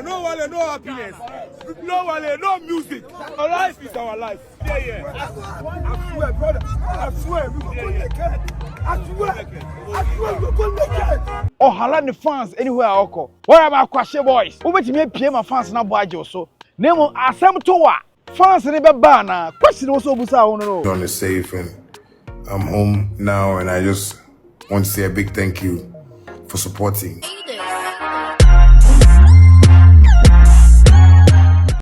No Wale, no happiness. No Wale, no music. Our life is our life. Yeah. I swear, brother. I swear, we could make it. I swear, we could make it. Oh, Holland fans anywhere I go. Where about Kwashe boys? Who bet me PM fans na boy so. Nemo asem to wa. Fans ni be ba na. Question also busa no. On the safe and I'm home now and I just want to say a big thank you for supporting.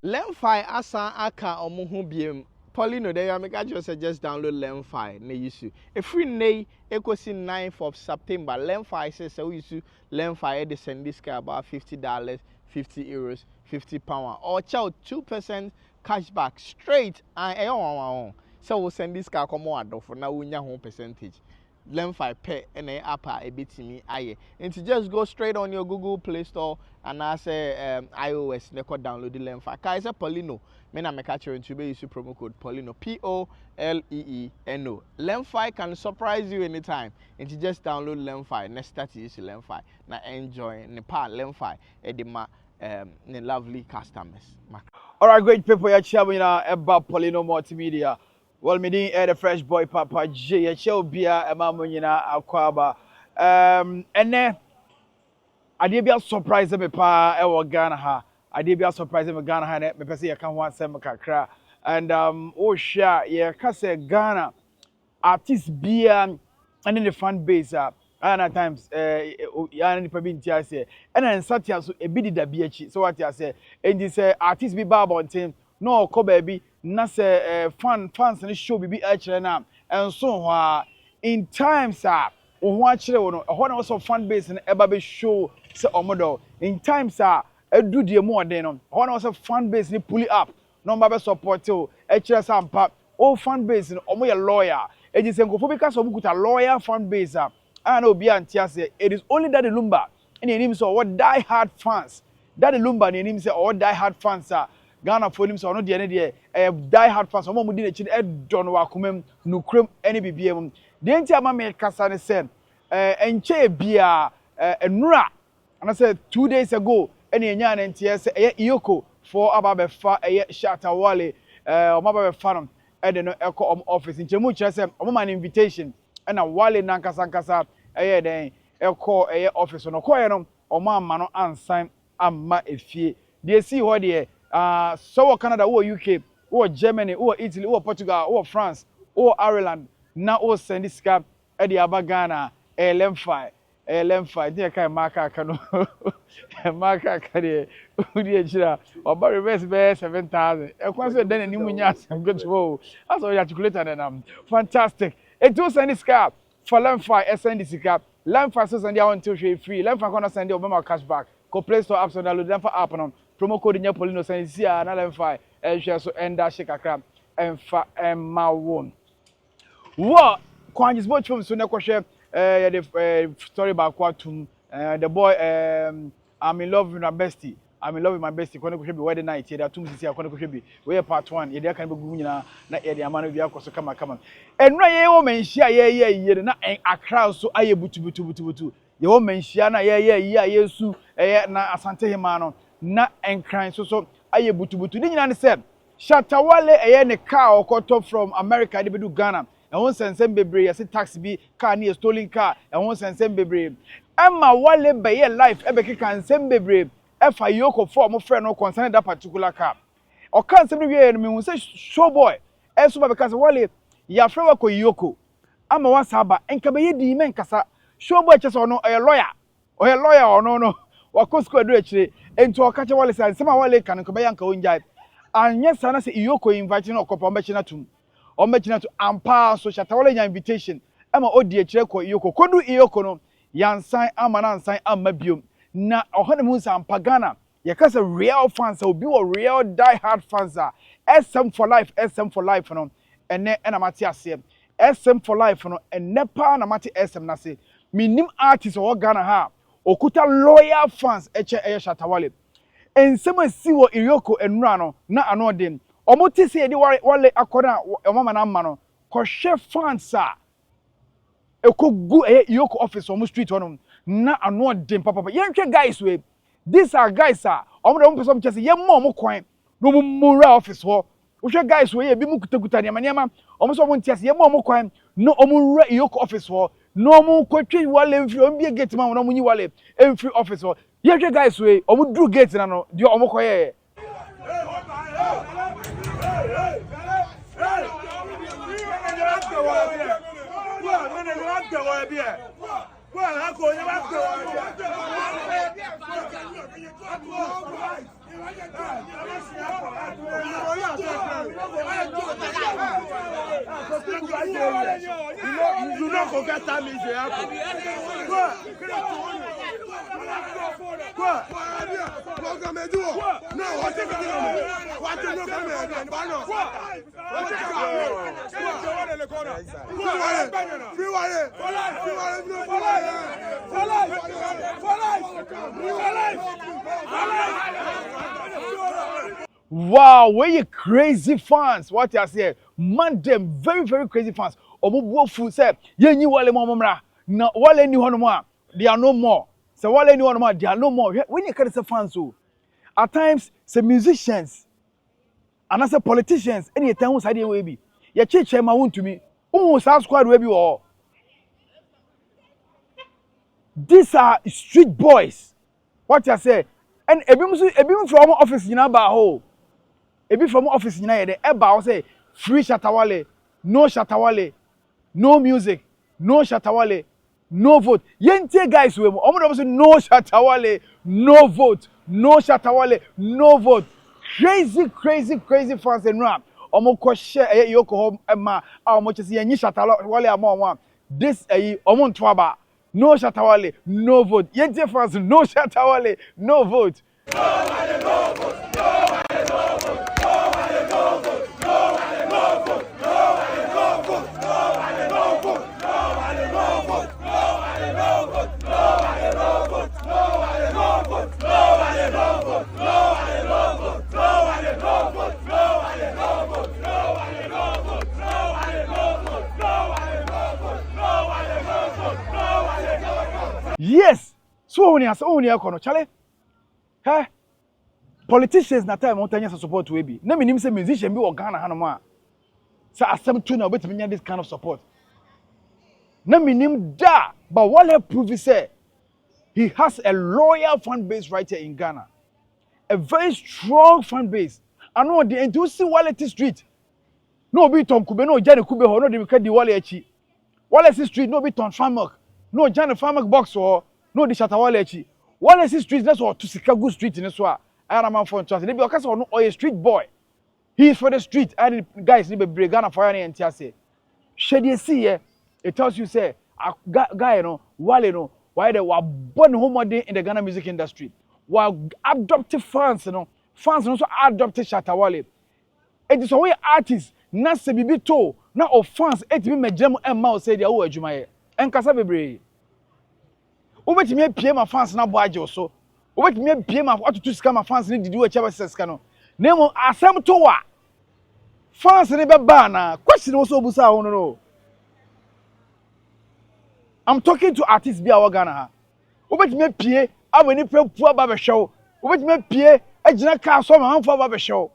Lemfi asa aka omuhu biem. Paulino there make I just suggest download Lemfi na use. A free nay ekosi 9th of September. Lemfi says so use Lemfi they send this guy about $50, 50 euros, £50 or chow 2% cashback straight and so we'll send this guy come on for now we home percentage. Lemfi pay and app a bit me aye. And to just go straight on your Google Play Store and I say iOS never download the Lemfi. Kaisa Paulino, me na make catcher and to be use promo code Paulino POLEENO. Lemfi can surprise you anytime. And to just download Lemfi. Next start use Lemfi. Now enjoy Nepal Lemfi edema lovely customers. All right, great people, you're chatting about Paulino Multimedia. Well, me the fresh boy Papa J. A show beer a mamunina akwaba. And then I did be a surprise me pa ewa Ghana ha. I did be a surprise me Ghana ha me pesi I can't want some kakra. And oh sure, yeah, cause Ghana artists beer and in the fan base and at times and the province say and then Satya so a bit da BH. So what you say and this artists be baba on team no ko baby na say fans ni show be actually na and so in times o actually no ho also fan base na eba be show say omodo in times edu die mo den no ho na also fan base ni pull up no ba be support o actually sampa o fan base no omo ye lawyer e ji senkofo be ka so bukuta lawyer fan base and obi antia say it is only Daddy Lumba and him so what die hard fans Daddy Lumba and him say all die hard fans Ghana for him so no de die hard fans omo mudi na chi e don wa komam nukrem ene bibiem de ntia ma me kasa ne say enche bia enura and I said 2 days ago ene enya na ntia say iyoko for ababefa Shatta Wale omababefa no e de no eko office nchemu kire say omo man invitation na Wale na nkasa den eko office no koye no omo amma no ansan amma efie de see ho de so Canada or UK or Germany or Italy or Portugal or France or Ireland na o send this cap e de abagana Lemfi dey kai marker kanu marker kade udi ejira oba reverse be 7,000 e kwa so den animu nya asem go to that's all you articulate and fantastic it do send this cap for Lemfi send this cap Lemfi so send you until free Lemfi gonna send you obama cashback go Play Store app so download Lemfi app no promo code nya Paulino send see na Lemfi share so enda shikakra emfa emma won what kwanjis both from so na kwhwe the story about Kwatum the boy I'm in love with my bestie kono kwhwe be wedding night here atum sisi kono kwhwe be we part 1 ye dey kan be gu nyina na ye dey amano bi akoso kama enura ye wo manhia ye na akra so aye butu ye wo manhia na ye yesu na asante hema no na enkran so aye butu ni nyina ne say Shatta Wale ne car okoto from America dey be do Ghana and one sensem bebre yesi taxi bi car ni a stolen car and one sensem bebre Emma Wale be ye life e be kika nsem bebre e fa yoko for mo friend no concern that particular car o kan nsem we no me say show boy e so ba be kasa Wale ya frewa ko yoko ama wa saba enka be ye di men kasa show boy chese ono e lawyer ono no wa kosko adu akire ento o ka che Wale say nsem Wale kan ko be yanka onjai anya sana se yoko invite no okopa mba china tum omechina to ampa so Shatta Wale nya invitation ama odi akire ko iyoko kodu iyoko no yansan ama na nsan amma biom na ohane mu nsan pagana yakasa real fans obi wo real die hard fans SM for life no ene na mate ase SM for life no ene pa na mate SM na se minim artist o Ghana ha okuta loyal fans Shatta Wale ensema si wo iyoko enura no na anodin omuti se di Wale akona omama na amma no kohwe fans ekogu yoko office omu street hono na anodin papa yenhwe guys we these are guys omo de omo person chese ye mo omo kwan no mo mura office ho wo hwe guys we ye bi mu kutakuta ne ma omo so omo ntiase ye mo omo kwan no omo ra yok office ho no omo kwatwi wale mfiri omo bi gate man no omo nyi wale mfiri office ho ye hwe guys we omo dru gate na no de omo koye You don't forget time is Quoi? Wow, where you crazy fans? What you say? Man, them very, very crazy fans. Omo food say, ye ni wale mo mra. Na wale ni hono mo. They are no more. So wale ni hono mo, they are no more. When you can say fans so, at times, say musicians, and I say politicians, any time side we be. Ye cheche ma won to me. South squad we be all. These are street boys. What you say? And ebi from office nyina ba ho. Ebi from office nyina ye de eba wo say free Shatta Wale, no Shatta Wale, no music, no Shatta Wale, no vote. Yente guys we omo do say no Shatta Wale, no vote, no Shatta Wale, no vote. Crazy fans and rap. Omo ko share yoko ho ma omo chese yanyi Shatta Wale ama this omo ntwaba. No Shatta Wale, no vote. Yente fans, no Shatta Wale, no vote. Yes. So when you kono chale. Hey. Politicians na time want to support we be. Na me say musician be o Ghana hanom a. Say asem to na obetimi this kind of support. Na me da, but what he prove say he has a loyal fan base right here in Ghana. A very strong fan base. I know the and you see Wale Street. No be Tom Kube, no Jane Kube ho, no de di Wale echi. Wale Street no be Tom Farmak. No Jane Farmak box or no the Shatta Wale echi. Wale Street that's what to Chicago Street in this one. I am a phone trust. They be okasa no a street boy. He is for the street. And guys ni be Ghana for any entiase. Shede see here. It tells you say guy no Wale no why they were born homode in the Ghana music industry. Were adopted fans no also adopted Shatta Wale. It is a way artists na se bibi to na of fans etimi megem emma o say dia wo adwuma ye. Enkasa bebre. Obetimi apie ma fans na bo age so. Obetimi apie ma atutu sika ma fans ni didi wo chaba sika no. Nemo asem to wa. Fans ni be ba na question wo so obusa ho no. I'm talking to artists bi a Ghana ha. Obetimi apie awani pepu aba be hwew. Obetimi apie agina ka so ma hanfo aba be hwew.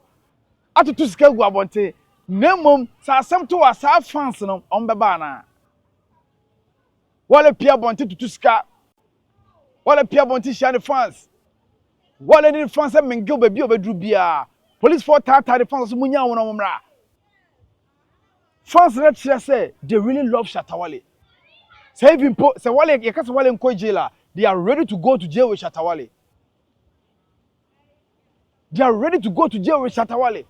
Atutu sika gu abonte. Nemom sa asem to wa sa fans no on be ba na. Wale pia bonte tutu sika. Wale pia bonte share fans. Wale ni fans e mengel be bi obedru bia. Police for tata the fans so munya won omra. Fans let say they really love Shatta Wale. Say even say Wale ye kase Wale nko jail, they are ready to go to jail with Shatta Wale. They are ready to go to jail with Shatta Wale.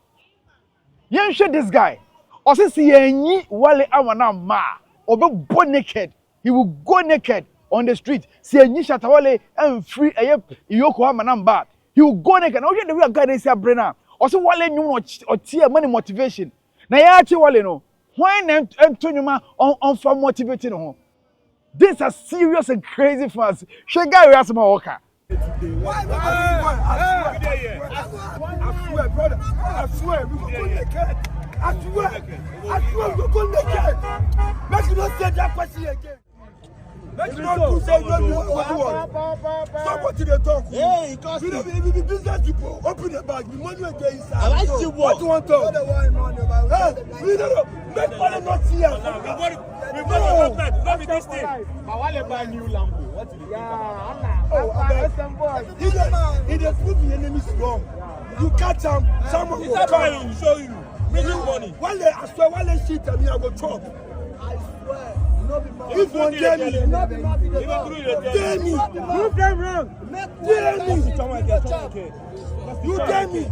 Yen share this guy. O say see yenyi Wale awana ma. Obe bo naked. He will go naked on the street. See yenyi Shatta Wale and free Iyoko amanamba. He will go naked. Now the real guy they say Brenna. O say Wale nyu or tear money motivation. Na ya achi Wale no. When Antonyuma on for motivating him. These are serious and crazy fans. She guy we ask my worker. I swear, brother. I swear, we will go naked. I swear, we will go naked. Make you not say that question again. Let's not do say no what. Stop what they talk. Hey, it costs you know, if the business people open the bag, the money will get inside. I like you what you want to? Hey, we don't know. Make money not here. We want to not with this thing. But while you buy new Lambo, what is it? He just prove the enemy strong. You catch him, someone will come. Show you. Making money. I swear, while they shit at me, I go chop. I swear. If one dare me, dare me, prove them wrong. Dare me, you dare me.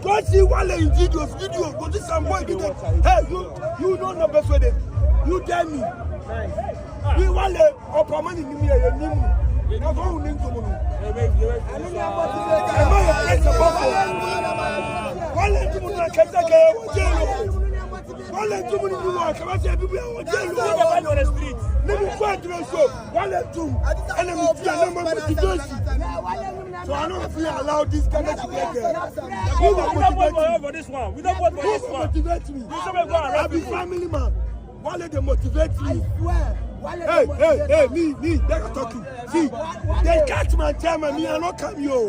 Go see Wale in videos. Go to some boy. Hey, you don't know best way. You dare me. We Wale or money in me. That's all we need to know. Wale to me can't take Wale to me you want come say people on the street. Let me fight you so. Wale to enemy to number motivation. So I don't feel allow this kind of thing again. We don't vote for this one. We don't vote for this one. Motivate me. I be family man. Wale they motivate me. I swear. Hey, me, they can talk to. See, they catch my time and me, I don't come yo.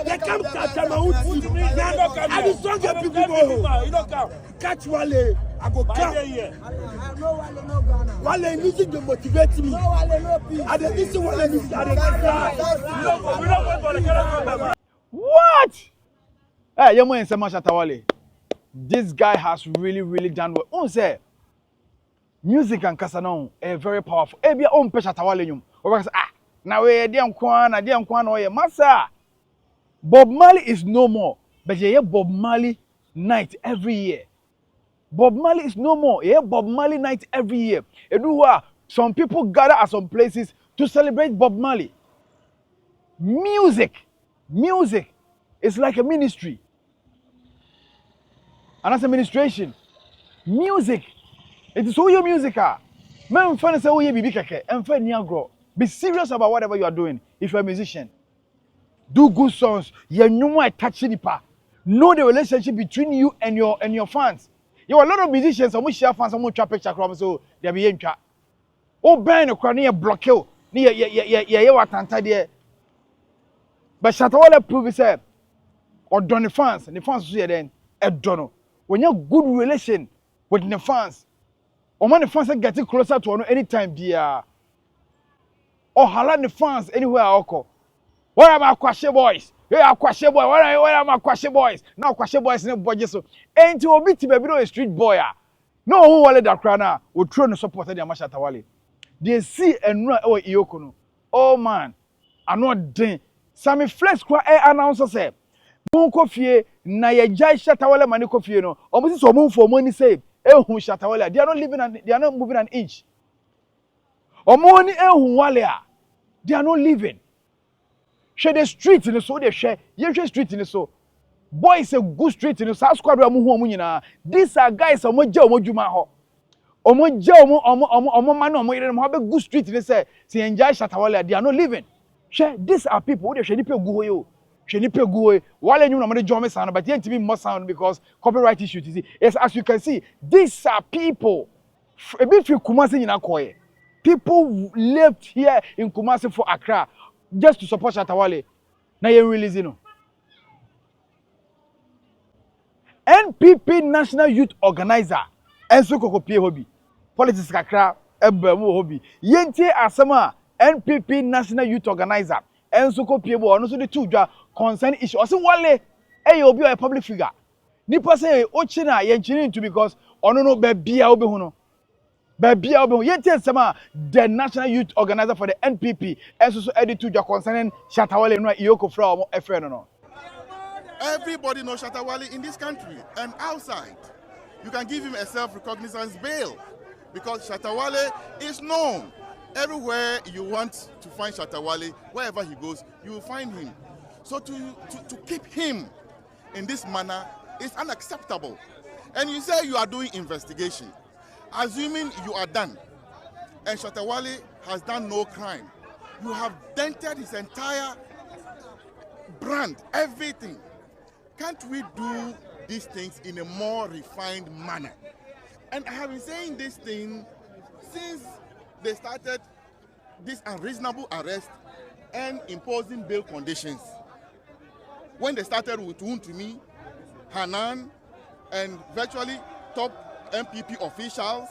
They come catch my own team. I be stronger people. You don't come. Catch Wale, I go come. Wale music they motivate me. I dey listen Wale music, I dey cry. We don't vote for the government. What? Hey, you say Shatta Wale. This guy has really done well. Say music and Casanon are very powerful. Ebi on pe Shatta Wale nyum. We say na we dey nkwan na oye massa. Bob Marley is no more. But you hear Bob Marley night every year. Bob Marley is no more. You hear Bob Marley night every year. Some people gather at some places to celebrate Bob Marley. Music is like a ministry. And that's administration. Music. It is who your music are. Men find say you bibi keke and find grow. Be serious about whatever you are doing if you're a musician. Do good songs. You know touching the know the relationship between you and your fans. You have a lot of musicians, some share fans, some trap picture so they be in chat. Oh ben no near block you. Near what there. But Shatta Wale prove say or done the fans see then dono. When you have good relation with the fans, or when the fans are getting closer to one anytime dear. Or halan the fans anywhere I go. Where are my Kwashe boys? Hey, Kwashe boy. Where are my Kwashe boys? Now Kwashe boys no budget so. Ain't you obi ti baby no a street boy ah. No who Wale da kra na we try no support the Shatta Wale. They see enura e Iyoko no. Oh man. Ano den. Sami Flex kwa announcer say. Mon kofie na ye jai Shatta Wale mani kofie no. Omo si so mo for money say. Ehun Shatta Wale. They are not moving an inch. Omo ni ehun Wale ah. They are not living. Share the street in the so they share. You share street in the so. Boy is a good street in the South Squad. These are guys omo juma ho. Omo man have a good street in the say. See enjoy Shatta Wale. They are not living. Share these are people who they share nipe go yo. Share nipe go. Wale nyum na mo drum sound but yet be more sound because copyright issue. You see, yes, as you can see, these are people. A bit few Kumasi in Akoye. People left here in Kumasi for Accra just to support Shatta Wale. Now you're releasing no. NPP National Youth Organizer. Enso kokopie hobby. Politics kakra ebemu hobby. Yente asema NPP National Youth Organizer. Enso kopie bo ono so the two concern issue. Osi Wale obi a public figure. Nipa say ochi na yenchini into because ono no be bia obi hu no. Baby, the National Youth Organizer for the NPP, and so edit to concerning Shatta Wale no Iyoko from no. Everybody knows Shatta Wale in this country and outside. You can give him a self-recognizance bail because Shatta Wale is known. Everywhere you want to find Shatta Wale, wherever he goes, you will find him. So to keep him in this manner is unacceptable. And you say you are doing investigation. Assuming you are done, and Shatta Wale has done no crime, you have dented his entire brand, everything. Can't we do these things in a more refined manner? And I have been saying this thing since they started this unreasonable arrest and imposing bail conditions. When they started with Untumi, Hanan, and virtually top MPP officials,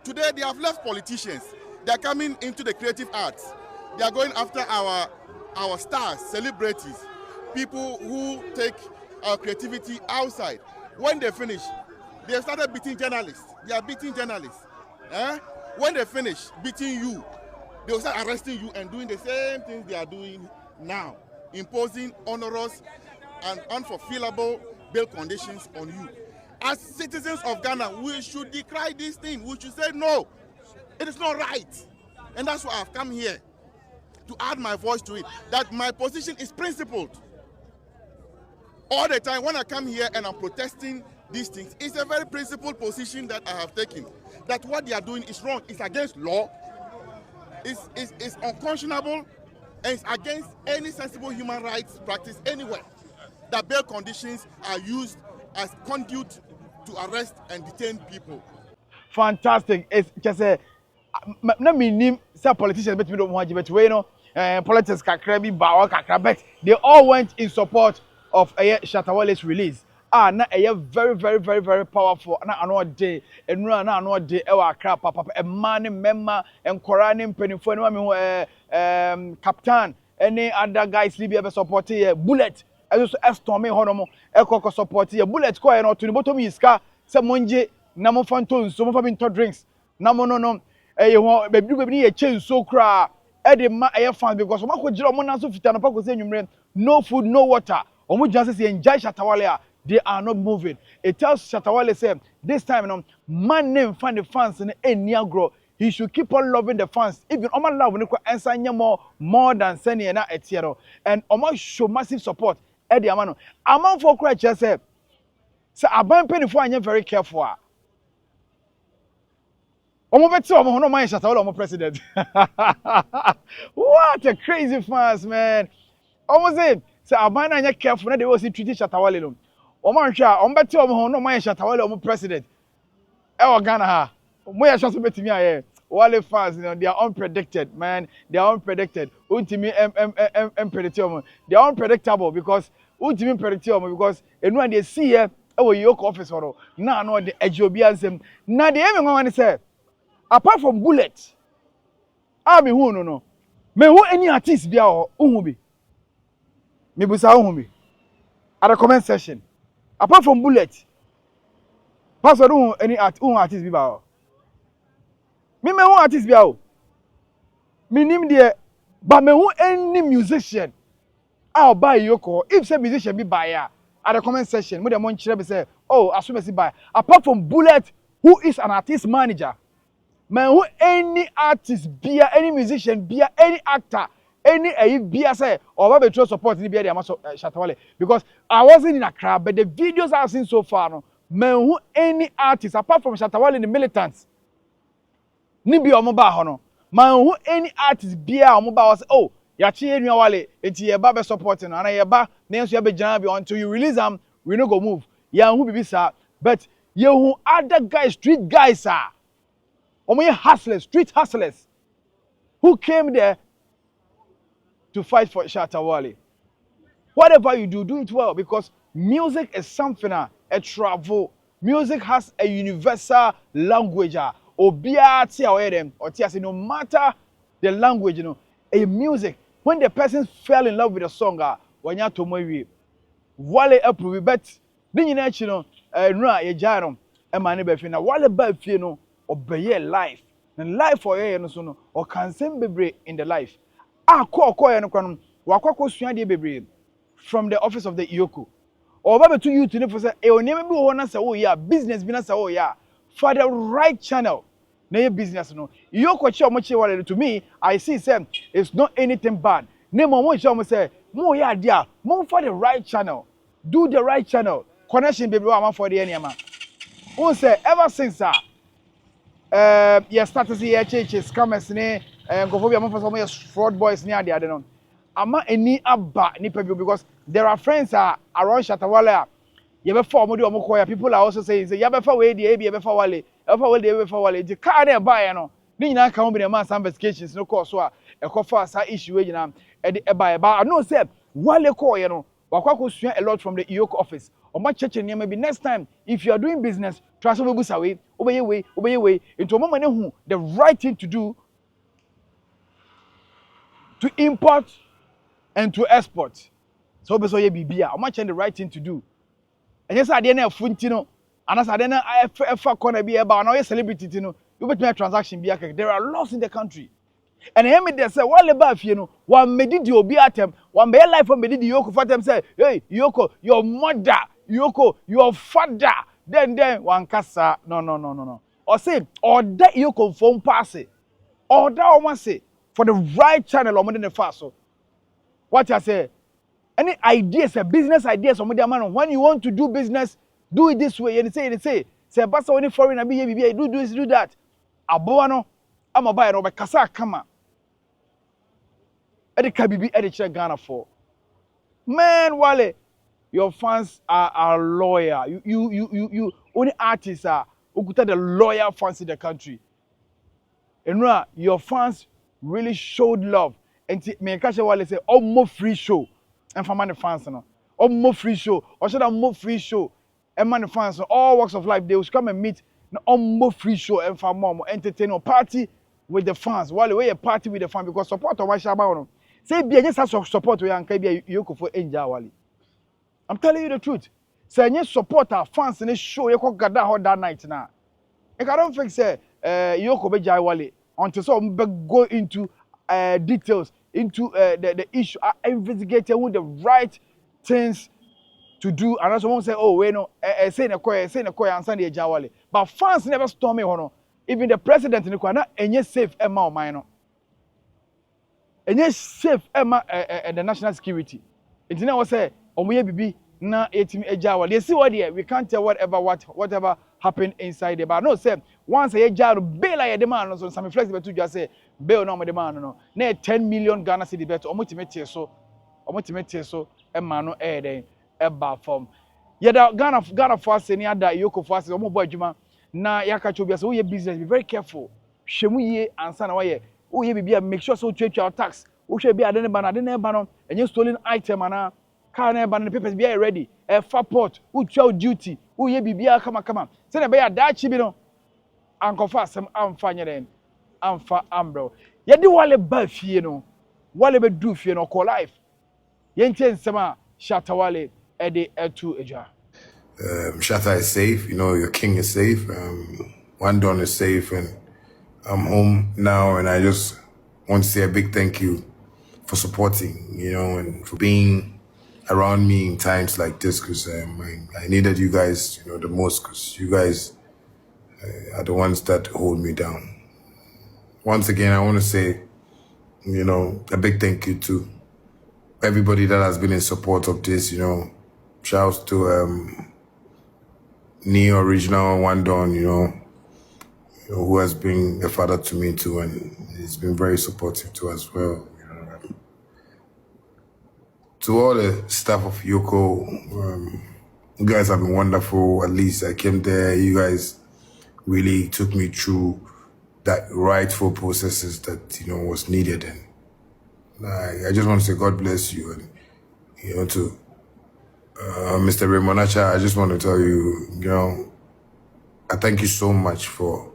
today they have left politicians. They are coming into the creative arts. They are going after our stars, celebrities, people who take our creativity outside. When they finish, they have started beating journalists. They are beating journalists. When they finish beating you, they will start arresting you and doing the same things they are doing now, imposing onerous and unfulfillable bail conditions on you. As citizens of Ghana, we should decry this thing. We should say no, it is not right. And that's why I've come here to add my voice to it, that my position is principled. All the time when I come here and I'm protesting these things, it's a very principled position that I have taken. That what they are doing is wrong, it's against law, it's unconscionable, and it's against any sensible human rights practice anywhere. That bail conditions are used as conduit to arrest and detain people. Fantastic. It's just a na minim say politicians bet me don't want but we know politics kakra bi ba kakra bet they all went in support of Shatta Wale's release. Na very powerful na ano de enura na ano de e wa akra papa e man ne memma enkora ne mpanifo ne ma me captain any other guys libya be support here bullet also storm me hono mo e kokko support here bullet ko e no to ni bottom iska se monje na mo fanto nso mo fa bi to drinks na mo no e ho bebi ye chenso kra e de ma e fans because mo ko jira mo na so fita no pa ko se nwumre no food no water omo janse se enjoy Shatta Wale they are not moving. It tells Shatta Wale say this time man name find the fans in any agro. He should keep on loving the fans. Even Oma love when answer more than sending na etiero. And Oma show massive support. Eddie Amano. Among for cry just say aban penny for anya very careful. Omo beto omo no man Shatta Wale omo president. What a crazy fans, man. Omo say aban anya careful na they was treating Shatta Wale no. Oman hwa ombeti omo no man Shatta Wale omo president e o Ghana ha mo ya hwa so betimi aye Wale fans they are unpredicted, man. They are unpredicted. Untimi unpredictable. They are unpredictable because untimi unpredictable because enu and they see here e wo yoke office horo na no the ejobi ansem na the eme nwan say apart from bullet me hu no me hu any artist bia o hu bi me busa hu bi at the comment section. Apart from bullet, pastor don't any artist be ba. Me who artist be o. Me nim there, but me who any musician. I'll buy yoko. If say musician be buyer at the comment section, me the mon chire be say, oh, assume say buy. Apart from bullet, who is an artist manager? Me who any artist be any musician be any actor. Any be say or we try support ni be the Shatta Wale because I wasn't in Accra but the videos I've seen so far no man who any artist apart from Shatta Wale the militants ni be omo ba ho no man who any artist be omo ba was oh ya chi enu Wale enti ye ba be supporting and ye ba na enso ye be jana be until you release am we no go move ya hu bibi sa but ye hu other guys street guys are omo ye hustlers street hustlers who came there to fight for Shatta Wale. Whatever you do, do it well because music is something a travel. Music has a universal language. Obia tia them or tia say no matter the language, you know, a music. When the person fell in love with a song, when you to movie, Wale approve but then you know, no, ye jarom, e mani be fina. Wale ba fie no obey life. And life for ye no so no or can same be in the life. Call no kwanom wakoko sua de bebre from the office of the Iyoko or ba betu youth ne for say e onye bi wo na say wo ya business bi na say wo ya for the right channel na your business no Iyoko che omo che Wale to me I see say it's not anything bad ne mo che omo say mo ya dia mo for the right channel do the right channel connection baby wa for the anyama who say ever since yes started here churches scammers ne go am for some fraud boys near the other no ama any aba nipa bi because there are friends around Shatta Wale you be for omodi omo koya people are also saying say you be for we dey be for Wale e for Wale dey be for Wale the car dey buy no ni nyina ka ho be ma some investigations no course so a ekofa asa issue we nyina e de eba I know say Wale ko ye no wakwa sua a lot from the EOC office omo cheche ne maybe next time if you are doing business try so busa we obeye we into omo mane hu the right thing to do to import and to export so be so ye bibia omo cheche the right thing to do enye say ade na afunti no anasa ade na efa corner bi e ba na ye celebrity ti no you bet me transaction bi akeke there are laws in the country. And him they say, "What about you know? One made the obi atem, one may life from made the Yoko for them say, hey Yoko, your mother, Yoko, your father." Then one kasa no. Or say or that Yoko phone pass it, or that one say for the right channel or more than the fast. So what I say, any ideas, business ideas or more man when you want to do business, do it this way. And say, basta only foreign be do this, do that. Aboano, I'm a buyer over kasa kama. Edi kabibi edi chere Ghana for. Man, Wale, your fans are loyal. You only artists are who the loyal fans in the country. And your fans really showed love. And me catch Wale say, "Oh, more free show." And for man fans no, oh more free show. Or should I more free show? And man fans, all walks of life, they will come and meet. No, more free show and for more entertain or party with the fans. Wale, we a party with the fans because support of Washaba. Say be just as support we anka be you for Angel Wale. I'm telling you the truth. Say any support our fans in the show you go gather how that night now. I don't think say you go be Jai Wale until so go into details into the issue investigating with the right things to do and also won't say oh we no say na koy answer the Jai Wale. But fans never storm me hono. Even the president in the na enye safe e ma o man no. And yes, safe the national security. It's now say omoye bibi na etimi ejawa. They see what there we can't tell whatever happened inside there. But no say once a ejawa bail ya demand so some flex be to just say bail no demand no. Na 10 million Ghana cedi bet omotimete so e ma no e den e ba form. Yeah da Ghana for us any other Yoko for us omo boy adwuma na yaka cho bia say we business be very careful. Hwemu ye ansa na waye oh yeah be make sure so treat your tax oh should be ade ne ba no enye stolen item ana car na ba no papers be ready fa port who chow duty oh yeah bibia kama say na be ya dachi bi no ankofa asem amfa nye den amfa ambro ye di Wale ba fie no Wale be du fie no call life ye ntie nsem a Shatta Wale e de etu eja. Shatta is safe, you know, your king is safe, One Don is safe, and I'm home now, and I just want to say a big thank you for supporting, you know, and for being around me in times like this, because I needed you guys, you know, the most, because you guys are the ones that hold me down. Once again, I want to say, you know, a big thank you to everybody that has been in support of this, you know. Shouts to Neo Original One Don, you know, who has been a father to me too, and he's been very supportive too as well. You know. To all the staff of Yoko, you guys have been wonderful. At least I came there. You guys really took me through that rightful processes that, you know, was needed. And I just want to say God bless you. And, you know, to Mr. Ramonacha, I just want to tell you, you know, I thank you so much for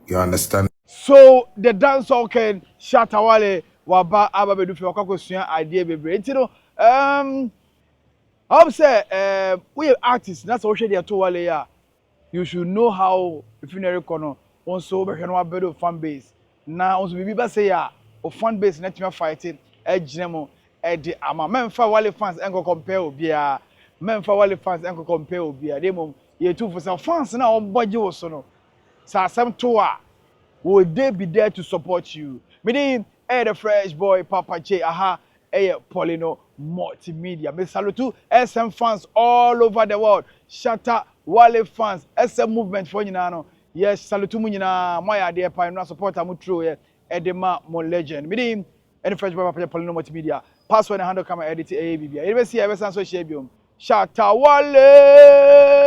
your understanding. So the dancehall can Shatta Wale waba aba bedu fi wakako sua idea bebre. Nti no I would say we artists that's what they to Wale ya. You should know how if you never kono also be hweno abedo fan base. Na also bibi ba say ya o fan base na tima fighting e ginemo e di ama memfa Wale fans enko compare obia. Memfa Wale fans enko compare obia. Dem ye two for some fans na on budget wo so no. Sa asem to a would they be there to support you? Meaning, the fresh boy, Papa J, Polino Multimedia. Me salute to SM fans all over the world. Shatta Wale fans, SM movement for you now. Yes, salute to Munina, my idea, Pioneer support, I'm true, Edema, more legend. Meaning, the fresh boy, Papa Polino Multimedia. Password and handle camera edit ABB. You will see every social Shatta Wale.